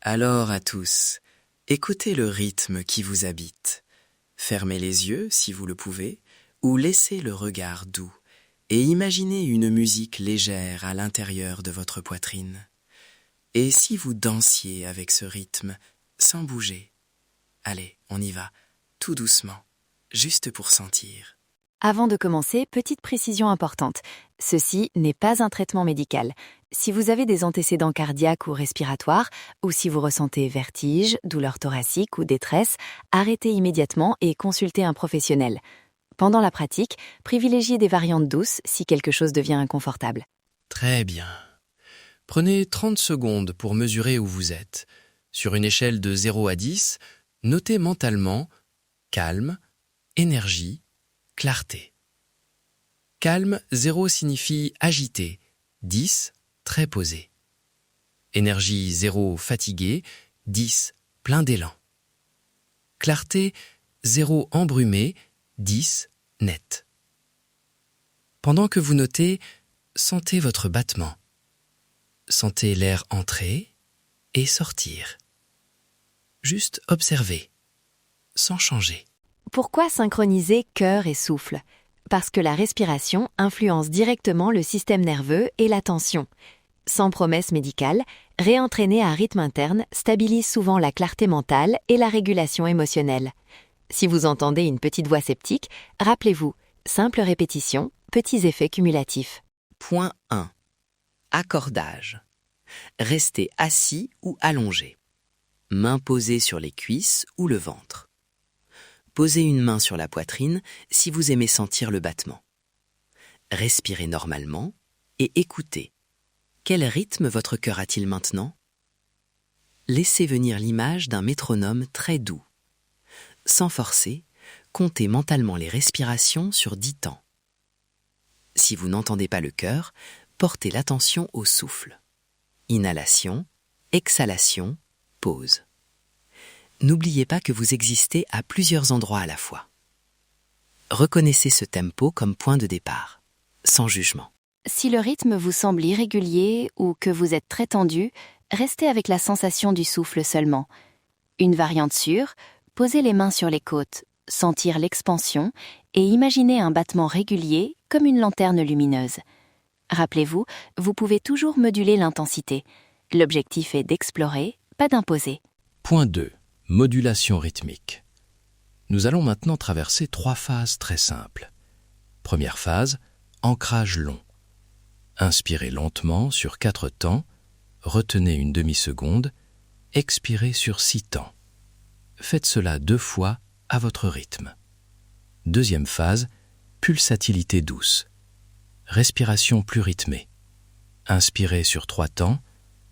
Alors à tous, écoutez le rythme qui vous habite. Fermez les yeux si vous le pouvez, ou laissez le regard doux, et imaginez une musique légère à l'intérieur de votre poitrine. Et si vous dansiez avec ce rythme, sans bouger? Allez, on y va, tout doucement, juste pour sentir. Avant de commencer, petite précision importante. Ceci n'est pas un traitement médical. Si vous avez des antécédents cardiaques ou respiratoires, ou si vous ressentez vertige, douleur thoracique ou détresse, arrêtez immédiatement et consultez un professionnel. Pendant la pratique, privilégiez des variantes douces si quelque chose devient inconfortable. Très bien. Prenez 30 secondes pour mesurer où vous êtes. Sur une échelle de 0 à 10, notez mentalement calme, énergie, clarté. Calme, 0 signifie agité, 10, très posé. Énergie 0, fatigué, 10, plein d'élan. Clarté, 0, embrumé, 10, net. Pendant que vous notez, sentez votre battement. Sentez l'air entrer et sortir. Juste observez, sans changer. Pourquoi synchroniser cœur et souffle? Parce que la respiration influence directement le système nerveux et la tension. Sans promesse médicale, réentraîner à rythme interne stabilise souvent la clarté mentale et la régulation émotionnelle. Si vous entendez une petite voix sceptique, rappelez-vous, simple répétition, petits effets cumulatifs. Point 1. Accordage. Restez assis ou allongé. Mains posées sur les cuisses ou le ventre. Posez une main sur la poitrine si vous aimez sentir le battement. Respirez normalement et écoutez. Quel rythme votre cœur a-t-il maintenant? Laissez venir l'image d'un métronome très doux. Sans forcer, comptez mentalement les respirations sur 10 temps. Si vous n'entendez pas le cœur, portez l'attention au souffle. Inhalation, exhalation, pause. N'oubliez pas que vous existez à plusieurs endroits à la fois. Reconnaissez ce tempo comme point de départ, sans jugement. Si le rythme vous semble irrégulier ou que vous êtes très tendu, restez avec la sensation du souffle seulement. Une variante sûre, posez les mains sur les côtes, sentir l'expansion et imaginez un battement régulier comme une lanterne lumineuse. Rappelez-vous, vous pouvez toujours moduler l'intensité. L'objectif est d'explorer, pas d'imposer. Point 2. Modulation rythmique. Nous allons maintenant traverser 3 phases très simples. Première phase, ancrage long. Inspirez lentement sur 4 temps, retenez une demi-seconde, expirez sur 6 temps. Faites cela 2 fois à votre rythme. Deuxième phase, pulsatilité douce. Respiration plus rythmée. Inspirez sur 3 temps,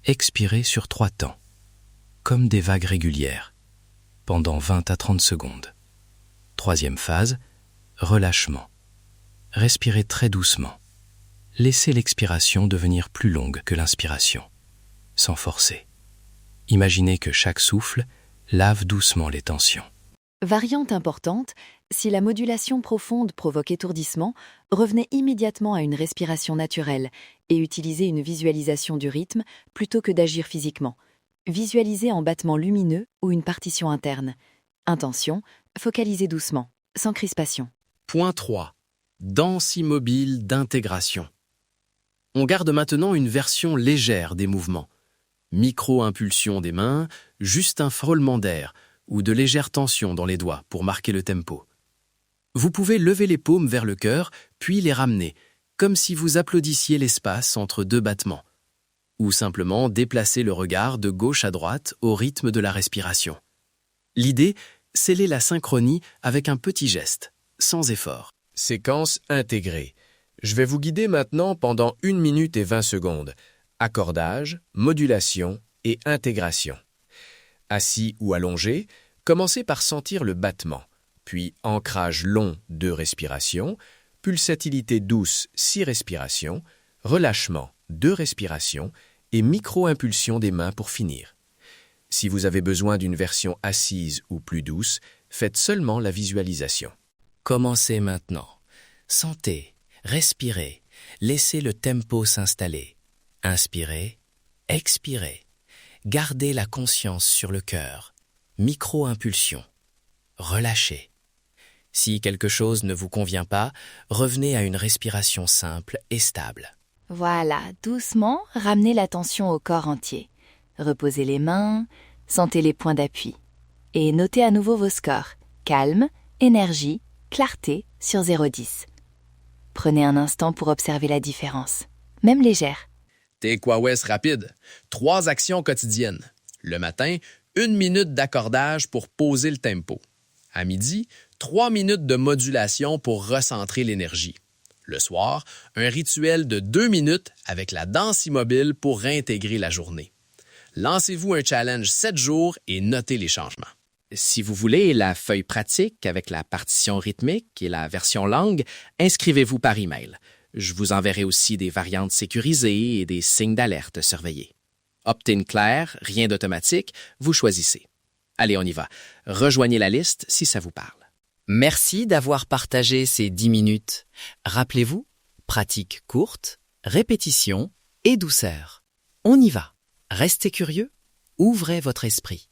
expirez sur 3 temps. Comme des vagues régulières, pendant 20 à 30 secondes. Troisième phase, relâchement. Respirez très doucement. Laissez l'expiration devenir plus longue que l'inspiration, sans forcer. Imaginez que chaque souffle lave doucement les tensions. Variante importante, si la modulation profonde provoque étourdissement, revenez immédiatement à une respiration naturelle et utilisez une visualisation du rythme plutôt que d'agir physiquement. Visualisez en battement lumineux ou une partition interne. Intention, focalisez doucement, sans crispation. Point 3. Danse immobile d'intégration. On garde maintenant une version légère des mouvements. Micro-impulsion des mains, juste un frôlement d'air ou de légères tensions dans les doigts pour marquer le tempo. Vous pouvez lever les paumes vers le cœur, puis les ramener, comme si vous applaudissiez l'espace entre 2 battements. Ou simplement déplacer le regard de gauche à droite au rythme de la respiration. L'idée, sceller la synchronie avec un petit geste, sans effort. Séquence intégrée. Je vais vous guider maintenant pendant 1 minute et 20 secondes. Accordage, modulation et intégration. Assis ou allongé, commencez par sentir le battement, puis ancrage long 2 respirations, pulsatilité douce 6 respirations, relâchement 2 respirations et micro-impulsion des mains pour finir. Si vous avez besoin d'une version assise ou plus douce, faites seulement la visualisation. Commencez maintenant. Sentez, respirez, laissez le tempo s'installer. Inspirez, expirez. Gardez la conscience sur le cœur. Micro-impulsion. Relâchez. Si quelque chose ne vous convient pas, revenez à une respiration simple et stable. Voilà, doucement, ramenez l'attention au corps entier. Reposez les mains, sentez les points d'appui. Et notez à nouveau vos scores. Calme, énergie, clarté sur 0-10. Prenez un instant pour observer la différence, même légère. TQOS rapide. 3 actions quotidiennes. Le matin, 1 minute d'accordage pour poser le tempo. À midi, 3 minutes de modulation pour recentrer l'énergie. Le soir, un rituel de 2 minutes avec la danse immobile pour réintégrer la journée. Lancez-vous un challenge 7 jours et notez les changements. Si vous voulez la feuille pratique avec la partition rythmique et la version langue, inscrivez-vous par email. Je vous enverrai aussi des variantes sécurisées et des signes d'alerte surveillés. Opt-in clair, rien d'automatique, vous choisissez. Allez, on y va. Rejoignez la liste si ça vous parle. Merci d'avoir partagé ces 10 minutes. Rappelez-vous, pratique courte, répétition et douceur. On y va. Restez curieux, ouvrez votre esprit.